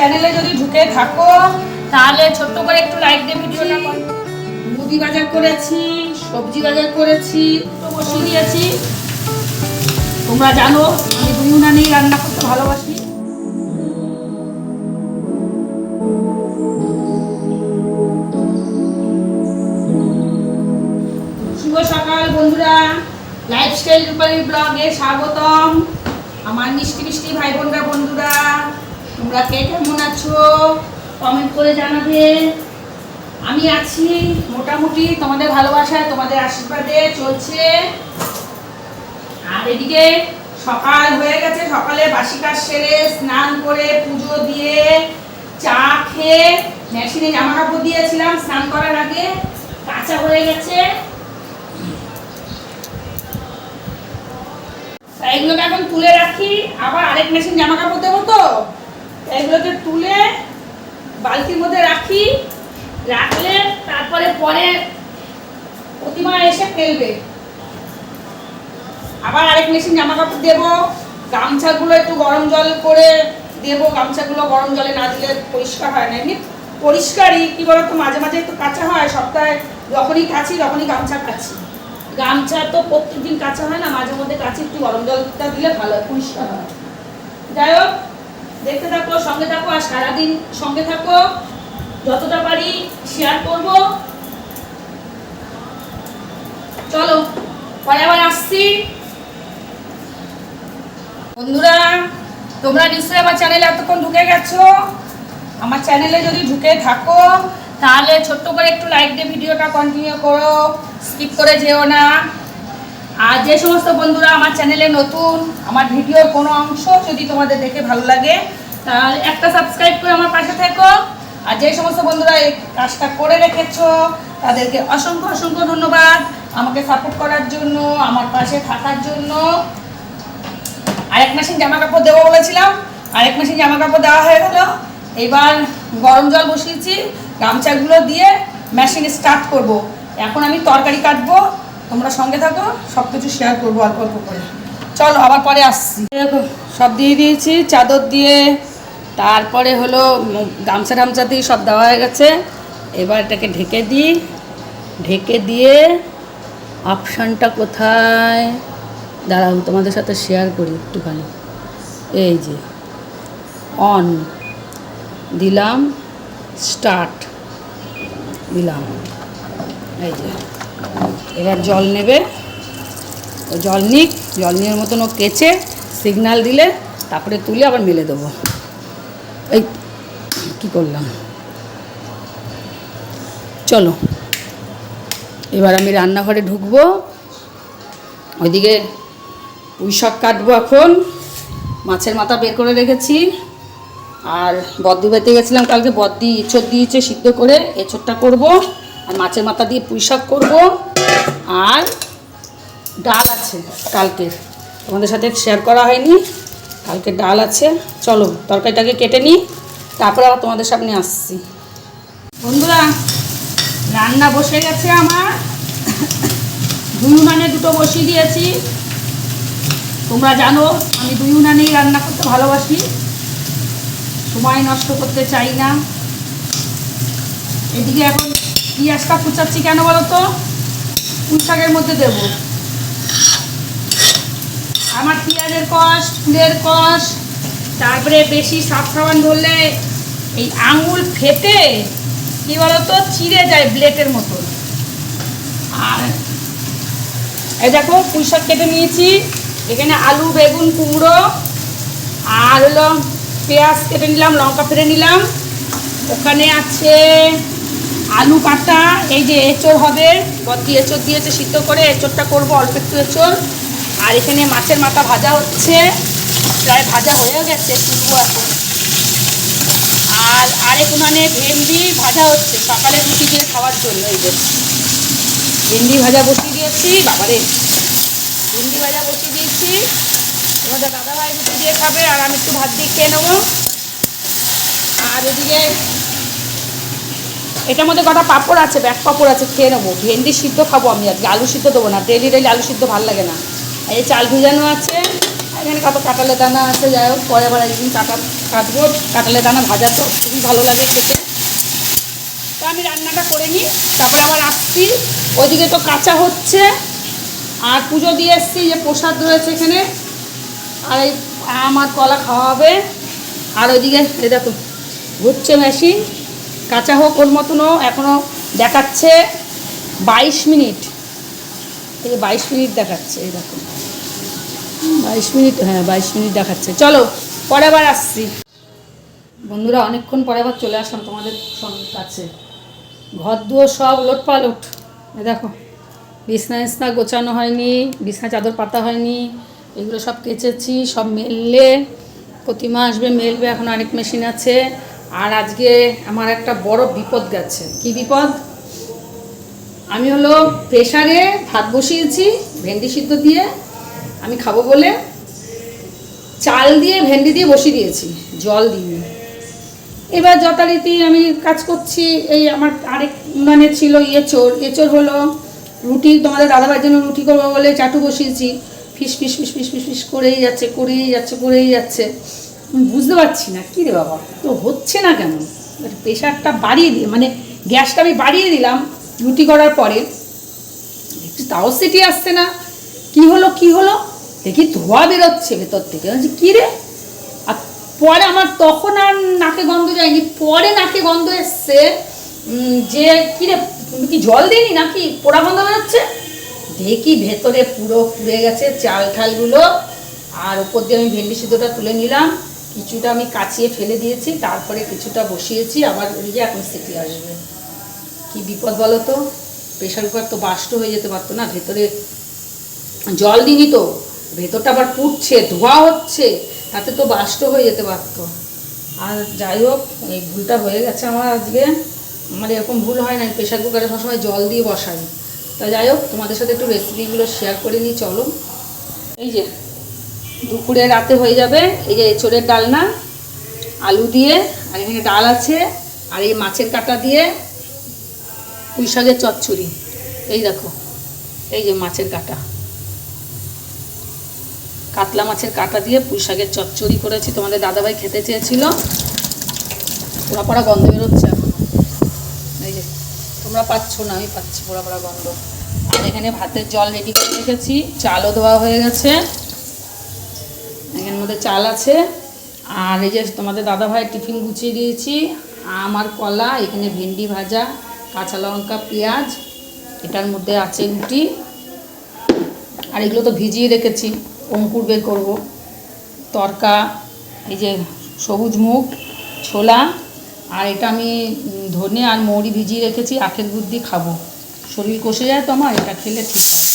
চ্যানেলে যদি ঢুকে থাকো তাহলে ছোট্ট করে একটু লাইক দিয়ে ভিডিওটা মুদি বাজার করেছি, সবজি বাজার করেছি, তো বসিয়ে দিয়েছি। তোমরা জানো আমি দুই উনানেই রান্না করতে ভালোবাসি। শুভ সকাল বন্ধুরা, লাইফস্টাইল রূপালী ব্লগে স্বাগতম। আমার মিষ্টি মিষ্টি ভাই বোনরা বন্ধুরা, তোমরা কে কেমন আছো কমেন্ট করে জানাবে। আমি আছি মোটামুটি, তোমাদের ভালোবাসায় তোমাদের আশীর্বাদে চলছে। আর এদিকে সকাল হয়ে গেছে, সকালে বাসি কাজ সেরে স্নান করে পুজো দিয়ে চা খেয়ে মেশিনে জামা কাপড় দিয়েছিলাম স্নান করার আগে, কাঁচা হয়ে গেছে। এগুলোকে এখন তুলে রাখি, আবার আরেক মেশিন জামা কাপড় দেবো, তো এগুলোকে তুলে বালতির মধ্যে রাখি, রাখলে তারপরে পরে প্রতিমা এসে ফেলবে। আবার আরেক মেশিন জামা কাপড় দেবো। গামছাগুলো একটু গরম জল করে দেবো, গামছাগুলো গরম জলে না দিলে পরিষ্কার হয় না। এমনি পরিষ্কারই, কি বলতো, মাঝে মাঝে একটু কাঁচা হয়, সপ্তাহে যখনই কাচি তখনই গামছা কাচি। গামছা তো প্রত্যেকদিন কাঁচা হয় না, মাঝে মধ্যে কাচি, একটু গরম জলটা দিলে ভালো হয়, পরিষ্কার হয়। যাই হোক, দেখতে থাকো, সঙ্গে থাকো, আর সারাদিন সঙ্গে থাকো, যতটা পারি শেয়ার করব। চলো পরে আবার আসছি। বন্ধুরা, তোমরা নিশ্চয়ই আমার চ্যানেলে এতক্ষণ ঢুকে গেছো। আমার চ্যানেলে যদি ঢুকে থাকো তাহলে ছোট্ট করে একটু লাইক দিয়ে ভিডিওটা কন্টিনিউ করো, স্কিপ করে যেও না। আর যে সমস্ত বন্ধুরা আমার চ্যানেলে নতুন, আমার ভিডিওর কোনো অংশ যদি তোমাদের দেখে ভালো লাগে তাহলে একটা সাবস্ক্রাইব করে আমার পাশে থেকো। আর যে সমস্ত বন্ধুরা এই কাজটা করে রেখেছো তাদেরকে অসংখ্য অসংখ্য ধন্যবাদ আমাকে সাপোর্ট করার জন্য, আমার পাশে থাকার জন্য। আরেক মেশিন জামা কাপড় দেবো বলেছিলাম, আরেক মেশিন জামা কাপড় দেওয়া হয়ে গেল। এবার গরম জল বসিয়েছি, গামছাগুলো দিয়ে মেশিন স্টার্ট করব। এখন আমি তরকারি কাটবো, তোমরা সঙ্গে থাকো, সব কিছু শেয়ার করবো অল্প অল্প করে। চলো আবার পরে আসছি। দেখো সব দিয়ে দিয়েছি, চাদর দিয়ে, তারপরে হলো গামছা টামছা দিয়ে সব দেওয়া হয়ে গেছে। এবার এটাকে ঢেকে দিই, ঢেকে দিয়ে অপশানটা কোথায় দাঁড়াও তোমাদের সাথে শেয়ার করি একটুখানি। এই যে অন দিলাম, স্টার্ট দিলাম, এই যে এবার জল নেবে, ও জল নিক, জল নেওয়ার মতন ও কেচে সিগনাল দিলে তারপরে তুলে আবার মেলে দেবো। এই কী করলাম, চলো এবার আমি রান্নাঘরে ঢুকবো। ওইদিকে পুঁই শাক কাটবো, এখন মাছের মাথা বের করে রেখেছি। আর বদ্দি বেতে গেছিলাম কালকে, বদ্দি এঁচড় দিয়েছে সিদ্ধ করে, এঁচড়টা করবো, আর মাছের মাথা দিয়ে পুঁই শাক করবো। আর ডাল আছে কালকে, তোমাদের সাথে শেয়ার করা হয়নি, কালকে ডাল আছে। চলো তরকারিটাকে কেটে নিই, তারপরে আবার তোমাদের সামনে আসছি। বন্ধুরা, রান্না বসে গেছে আমার, দুই উনানে দুটো বসিয়ে দিয়েছি। তোমরা জানো আমি দুই উনানেই রান্না করতে ভালোবাসি, সময় নষ্ট করতে চাই না। এদিকে এখন পেঁয়াজটা কুচাচ্ছি, কেন বলো তো, পুঁই শাকের মধ্যে দেব। আমার পেঁয়াজের কষ, ফুলের কষ, তারপরে বেশি সাবধান ধরলে এই আঙুল ফেটে কী বলতো চিড়ে যায় ব্লেডের মতো। আর এই দেখো পুঁই শাক কেটে নিয়েছি, এখানে আলু, বেগুন, কুমড়ো, আর হলো পেঁয়াজ কেটে নিলাম, লঙ্কা ফেলে নিলাম। ওখানে আছে আলু কাটা, এই যে এঁচড় হবে, বদ্দি এঁচড় দিয়েছে সিদ্ধ করে, এঁচড়টা করবো, অল্প একটু এঁচড়। আর এখানে মাছের মাথা ভাজা হচ্ছে, প্রায় ভাজা হয়ে গেছে, তুলবো এখন। আর আরেক উনানে ভেন্ডি ভাজা হচ্ছে সকালে রুটি দিয়ে খাওয়ার জন্য। এই যে ভেন্ডি ভাজা বসিয়ে দিয়েছি, বাবারে ভেন্ডি ভাজা বসিয়ে দিয়েছি। আমাদের দাদাভাই রুটি দিয়ে খাবে, আর আমি একটু ভাত দিয়ে খেয়ে নেবো। আর এদিকে এটার মধ্যে কটা পাঁপড় আছে, ব্যাগ পাঁপড় আছে, খেয়ে নেবো। ভেন্ডি সিদ্ধ খাবো আমি আজকে, আলু সিদ্ধ দেবো না, ডেলি ডেলি আলু সিদ্ধ ভালো লাগে না। এই চাল ভিজানো আছে, এখানে কত কাঁঠালের দানা আছে, যাই হোক পরে আবার একদিন কাটবো। কাঁঠালের দানা ভাজা তো খুবই ভালো লাগে খেতে। তো আমি রান্নাটা করে নিই, তারপরে আবার আসছি। ওইদিকে তো কাঁচা হচ্ছে, আর পুজো দিয়ে এসছি, যে প্রসাদ রয়েছে এখানে, আর এই আম আর কলা খাওয়া হবে। আর ওইদিকে এই দেখো ঘুরছে মেশিন, কাঁচা হোক ওর মতনও এখনও দেখাচ্ছে 22 মিনিট। এই 22 মিনিট দেখাচ্ছে, এই দেখো 22 মিনিট, হ্যাঁ 22 মিনিট দেখাচ্ছে। চলো পরে আবার আসছি বন্ধুরা, অনেকক্ষণ পরে আবার চলে আসলাম তোমাদের কাছে। ঘর দুয়ার সব লোটপালট, দেখো বিছনা গোছানো হয়নি, বিছনা চাদর পাতা হয়নি, এগুলো সব কেচেছি, সব মেললে প্রতিমা আসবে মেলবে, এখন অনেক মেশিন আছে। আর আজকে আমার একটা বড় বিপদ গেছে। কি বিপদ? আমি হলো প্রেসারে ভাত বসিয়েছি ভেন্ডি সিদ্ধ দিয়ে, আমি খাবো বলে চাল দিয়ে ভেন্ডি দিয়ে বসিয়ে দিয়েছি, জল দিয়ে। এবার যথারীতি আমি কাজ করছি। এই আমার আরেক মানে ছিল এঁচোড় হলো রুটি, তোমাদের দাদাভাইয়ের জন্য রুটি করবো বলে চাটু বসিয়েছি, ফিস ফিস ফিস ফিস ফিস ফিস করেই যাচ্ছে। বুঝতে পারছি না কী রে বাবা, তো হচ্ছে না কেন। প্রেশারটা বাড়িয়ে দিয়ে মানে গ্যাসটা আমি বাড়িয়ে দিলাম রুটি করার পরে, তাও সিটি আসছে না। কি হলো দেখি ধোয়া বেরোচ্ছে ভেতর থেকে, কী রে। আর পরে আমার তখন আর নাকে গন্ধ যায়নি, পরে নাকে গন্ধ এসছে যে কী রে তুমি কি জল দিইনি নাকি পোড়া গন্ধ বেরোচ্ছে। দেখি ভেতরে পুরো পুড়ে গেছে চাল ঠালগুলো। আর ওপর দিয়ে আমি ভেন্ডি সিদ্ধটা তুলে নিলাম, কিছুটা আমি কাচিয়ে ফেলে দিয়েছি, তারপরে কিছুটা বসিয়েছি, আবার ওদিকে এখন সিটি আসবে। কি বিপদ বলো তো, প্রেশার কুকার তো বাস্ট হয়ে যেতে পারতো না, ভেতরে জল দিইনি তো, ভেতরটা আবার পুড়ছে ধোয়া হচ্ছে, তাতে তো বাস্ট হয়ে যেতে পারতো। আর যাই হোক এই ভুলটা হয়ে গেছে আমার আজকে। আমার এরকম ভুল হয় না, প্রেশার কুকারে সবসময় জল দিয়ে বসাই। তা যাই হোক তোমাদের সাথে একটু রেসিপিগুলো শেয়ার করে নিই চলো। এই যে দুপুরে রাতে হয়ে যাবে, এই যে এঁচোড়ের ডালনা আলু দিয়ে, আর এখানে ডাল আছে, আর এই মাছের কাঁটা দিয়ে পুঁই শাকের চচ্চড়ি। এই দেখো এই যে মাছের কাঁটা, কাতলা মাছের কাঁটা দিয়ে পুঁই শাকের চচ্চড়ি করেছি, তোমাদের দাদাভাই খেতে চেয়েছিল। পোড়া পোড়া গন্ধ বেরোচ্ছে এখন, এই যে তোমরা পাচ্ছ না, আমি পাচ্ছি পোড়া পোড়া গন্ধ। আর এখানে ভাতের জল রেডি করে রেখেছি, চালও ধোয়া হয়ে গেছে, এখানের মধ্যে চাল আছে। আর এই যে তোমাদের দাদাভাই টিফিন গুছিয়ে দিয়েছি, আমার কলা, এখানে ভেন্ডি ভাজা, কাঁচা লঙ্কা পেঁয়াজ, এটার মধ্যে আছে রুটি। আর এগুলো তো ভিজিয়ে রেখেছি, অঙ্কুর বের করবো। তরকা এই যে সবুজ মুগ ছোলা, আর এটা আমি ধনে আর মৌরি ভিজিয়ে রেখেছি, আখের গুড় দিয়ে খাবো, শরীর কষে যায় তো আমার, এটা খেলে ঠিক হয়।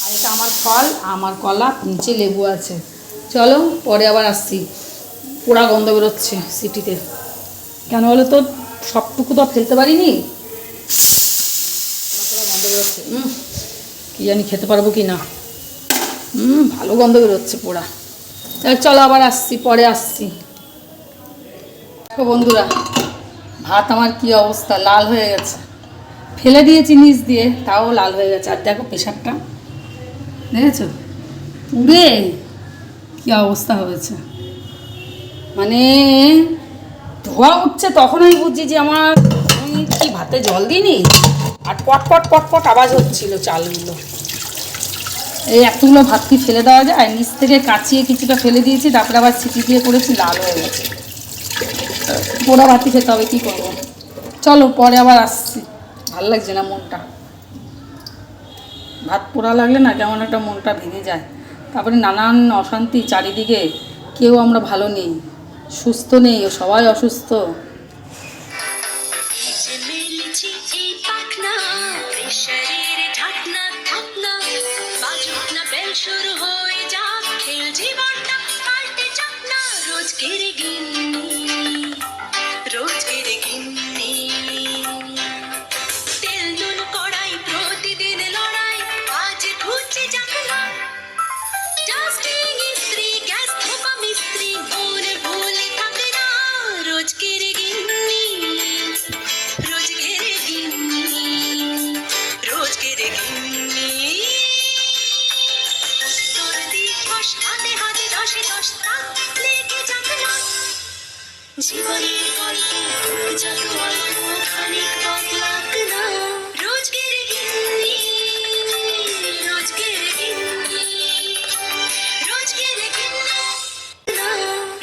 আর এটা আমার ফল, আমার কলা, নিচে লেবু আছে। চলো পরে আবার আসছি। পোড়া গন্ধ বেরোচ্ছে সিটিতে, কেন বলো তো, সবটুকু তো ফেলতে পারিনি, পোড়া গন্ধ বেরোচ্ছে। কী জানি খেতে পারবো কি না, ভালো গন্ধ বেরোচ্ছে পোড়া। চলো আবার আসছি, পরে আসছি। দেখো বন্ধুরা ভাত আমার কি অবস্থা, লাল হয়ে গেছে, ফেলে দিয়েছি নিচ দিয়ে তাও লাল হয়ে গেছে। আর দেখো প্রেশারটা দেখেছো পুড়ে কি অবস্থা হয়েছে, মানে ধোয়া উঠছে, তখন আমি বুঝছি যে আমার আমি কি ভাতে জল দিইনি। আর পটপট পটপট আওয়াজ হচ্ছিল চালগুলো। এই এতগুলো ভাত কি ফেলে দেওয়া যায়, নিচ থেকে কাচিয়ে কিছুটা ফেলে দিয়েছি, তারপরে আবার সিটি দিয়ে করেছি, লাল হয়ে গেছে। পোড়া ভাতই খেতে হবে, কী করবো। চলো পরে আবার আসছি, ভাল লাগছে না মনটা, ভাত পোড়া লাগলে না কেমন একটা মনটা ভেঙে যায়। তারপরে নানান অশান্তি চারিদিকে, কেউ আমরা ভালো নেই, সুস্থ নেই, সবাই অসুস্থ। জীবনের গল্প যত অল্প খানিক অবাক না রোজকের গিন্নি রোজকের গিন্নি রোজকের গিন্নি না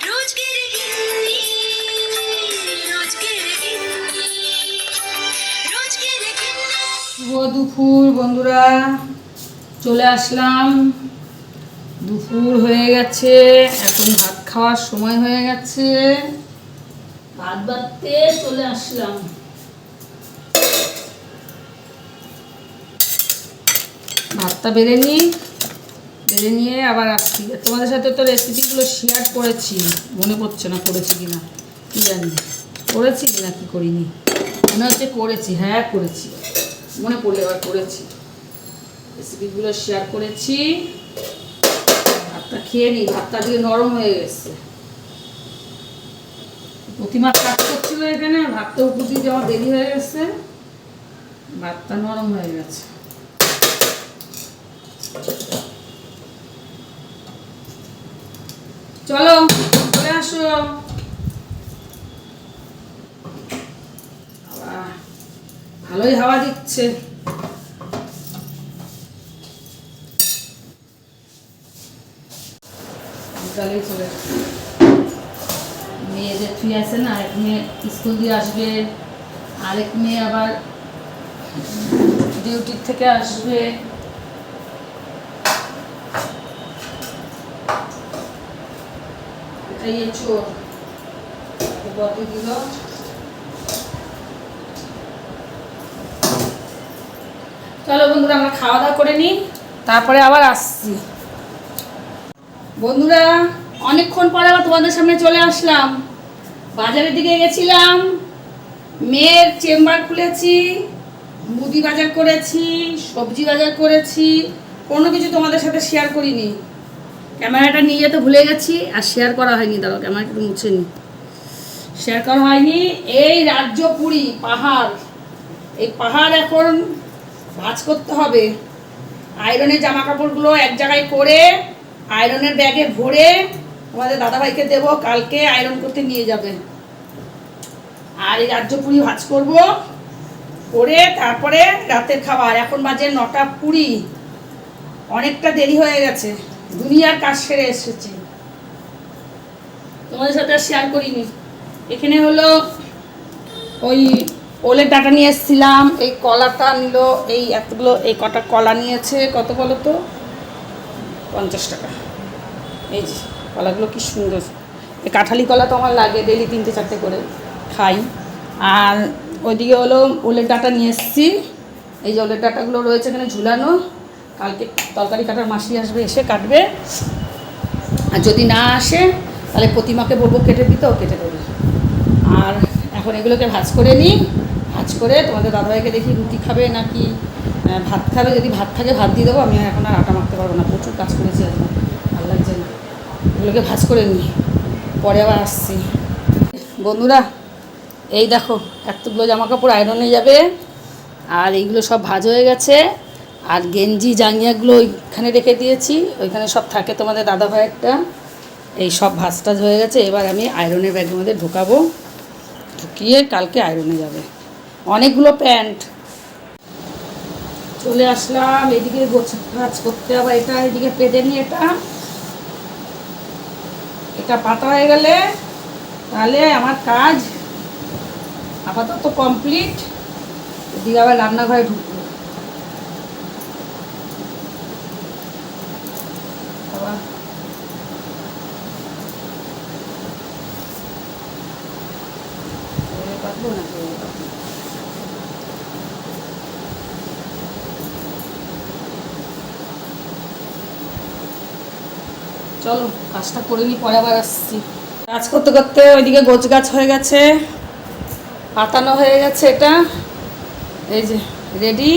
রোজকের গিন্নি রোজকের গিন্নি রোজকের গিন্নি। শুভ দুপুর বন্ধুরা, চলে আসলাম। দুপুর হয়ে গেছে, এখন ভাত খাওয়ার সময় হয়ে গেছে। ভাত বাড়তে চলে আসলাম। ভাতটা বেড়ে নিয়ে আবার আসছি। তোমাদের সাথে তো রেসিপিগুলো শেয়ার করেছি, মনে পড়ছে না করেছি কিনা, কি জানি করেছি কিনা কি করিনি। মনে হচ্ছে করেছি, হ্যাঁ করেছি, মনে পড়লে আবার করেছি। রেসিপিগুলো শেয়ার করেছি। ভাতটা খেয়ে নিই, ভাতটা দিয়ে নরম হয়ে গেছে। প্রতিমা কাজ করছিল এখানে, ভাতটা উপর দিয়ে যাওয়া দেরি হয়ে গেছে, ভাতটা নরম হয়ে গেছে। চলো চলে আসো। ভালোই হাওয়া দিচ্ছে। চলে মেয়েদের ফ্রি আছে না, এক মেয়ে স্কুল দিয়ে আসবে, আরেক মেয়ে আবার ডিউটির থেকে আসবে। এই চোর বটি দিল। চলো বন্ধুরা, আমরা খাওয়া দাওয়া করে নিই, তারপরে আবার আসছি। বন্ধুরা, অনেকক্ষণ পরে আবার তোমাদের সামনে চলে আসলাম। বাজারের দিকে গেছিলাম, মেয়ের চেম্বার খুলেছি, মুদি বাজার করেছি, সবজি বাজার করেছি, কোনো কিছু তোমাদের সাথে শেয়ার করিনি। ক্যামেরাটা নিয়ে যেতে ভুলে গেছি আর শেয়ার করা হয়নি। দাঁড়াও, ক্যামেরাটা একটু মুছে নি, শেয়ার করা হয়নি। এই রাজ্য পুরী পাহাড়, এই পাহাড় এখন ভাঁজ করতে হবে। আয়রনের জামা কাপড়গুলো এক জায়গায় করে আয়রনের ব্যাগে ভরে তোমাদের দাদাভাইকে দেবো, কালকে আয়রন করতে নিয়ে যাবে। আর এই রাজ্য পুরি ভাজ করব, করে তারপরে রাতের খাবার। এখন বাজে 9:20, অনেকটা দেরি হয়ে গেছে, দুনিয়ার কাজ সেরে এসেছি, তোমাদের সাথে আর শেয়ার করিনি। এখানে হলো ওই ওলের ডাটা নিয়ে এসেছিলাম, এই কলাটা নিল, এই এতগুলো, এই কটা কলা নিয়েছে। কত বলো তো? 50 টাকা। এই যে কলাগুলো কি সুন্দর, এই কাঁঠালি কলা তো আমার লাগে, ডেলি 3-4টে করে খাই। আর ওইদিকে হলো ওলের ডাটা নিয়ে এসেছি। এই যে ওলের ডাটাগুলো রয়েছে এখানে ঝুলানো, কালকে তরকারি কাটার মাসি আসবে, এসে কাটবে। আর যদি না আসে তাহলে প্রতিমাকে বলবো কেটে দিতে, ও কেটে দেবে। আর এখন এগুলোকে ভাজ করে নিই, ভাজ করে তোমাদের দাদাভাইকে দেখি রুটি খাবে নাকি ভাত খাবে। যদি ভাত থাকে ভাত দিয়ে দেবো, আমি এখন আর আটা মাখতে পারবো না, প্রচুর কাজ করেছি এখন, ভালো লাগছে না। এগুলোকে ভাজ করে নিই, পরে আবার আসছি। বন্ধুরা, এই দেখো এতগুলো জামা কাপড় আয়রনে যাবে, আর এইগুলো সব ভাজ হয়ে গেছে। আর গেঞ্জি জাঙ্গিয়াগুলো ওইখানে রেখে দিয়েছি, ওইখানে সব থাকে তোমাদের দাদাভাইয়েরটা। এই সব ভাজ টাজ হয়ে গেছে, এবার আমি আয়রনের ব্যাগের মধ্যে ঢোকাবো, ঢুকিয়ে কালকে আয়রনে যাবে। অনেকগুলো প্যান্ট। চলে আসলাম এদিকে গোছ করতে, আবার এটা এদিকে পেতে নিয়ে এটা পাতা হয়ে গেলে তাহলে আমার কাজ আপাতত কমপ্লিট। এদিকে আবার রান্নাঘরে ঢুকবো। আবার পাতবো না, চলো কাজটা করে নিই, পরে আবার আসছি। কাজ করতে করতে ওইদিকে গোছ গাছ হয়ে গেছে, পাতানো হয়ে গেছে, এটা এই যে রেডি।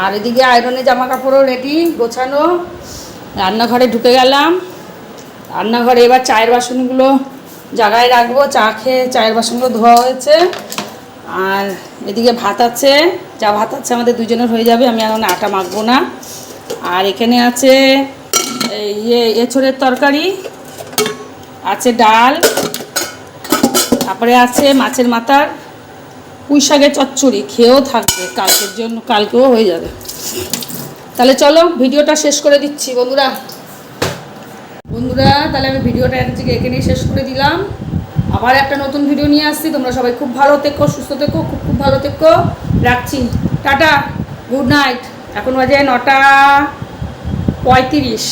আর এদিকে আয়রনের জামা কাপড়ও রেডি, গোছানো। রান্নাঘরে ঢুকে গেলাম। রান্নাঘরে এবার চায়ের বাসনগুলো জায়গায় রাখবো, চা খেয়ে চায়ের বাসনগুলো ধোয়া হয়েছে। আর এদিকে ভাত আছে, যা ভাত আছে আমাদের দুজনের হয়ে যাবে, আমি এখন আটা মাখবো না। আর এখানে আছে এঁচোড়ের তরকারি, আছে ডাল, তারপরে আছে মাছের মাথার পুঁই শাকের চচ্চড়ি, খেয়েও থাকবে কালকের জন্য, কালকেও হয়ে যাবে। তাহলে চলো ভিডিওটা শেষ করে দিচ্ছি বন্ধুরা। তাহলে আমি ভিডিওটা এখানেই শেষ করে দিলাম। আবার একটা নতুন ভিডিও নিয়ে আসছি। তোমরা সবাই খুব ভালো থেকো, সুস্থ থেকো, খুব ভালো থেকো। রাখছি, টাটা, গুড নাইট। এখন বাজে 9:35।